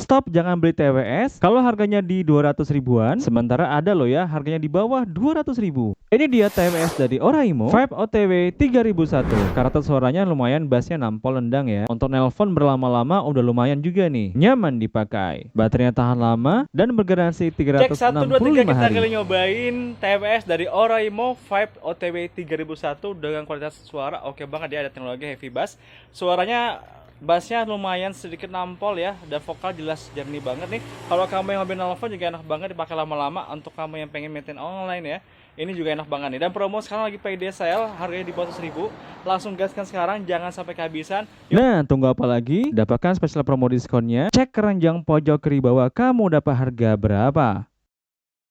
Stop, jangan beli TWS kalau harganya di 200 ribuan, sementara ada loh ya harganya di bawah 200 ribu. Ini dia TWS dari Oraimo Vibe OTW 3001. Karakter suaranya lumayan, bassnya nampol nendang ya. Untuk nelpon berlama-lama udah lumayan juga nih. Nyaman dipakai. Baterainya tahan lama dan bergaransi 365 Cek 1, 2, 3 kita hari. kali nyobain TWS dari Oraimo Vibe OTW 3001 dengan kualitas suara oke banget ya, ada teknologi heavy bass. Suaranya bassnya lumayan sedikit nampol ya, dan vokal jelas jernih banget nih. Kalau kamu yang hobi nelfon juga enak banget dipakai lama-lama. Untuk kamu yang pengen maintain online ya, ini juga enak banget nih. Dan promo sekarang lagi payday sale, harganya di bawah 100.000. Langsung gaskan sekarang, jangan sampai kehabisan. Nah, tunggu apa lagi? Dapatkan spesial promo diskonnya. Cek keranjang pojok kiri bawah, kamu dapat harga berapa.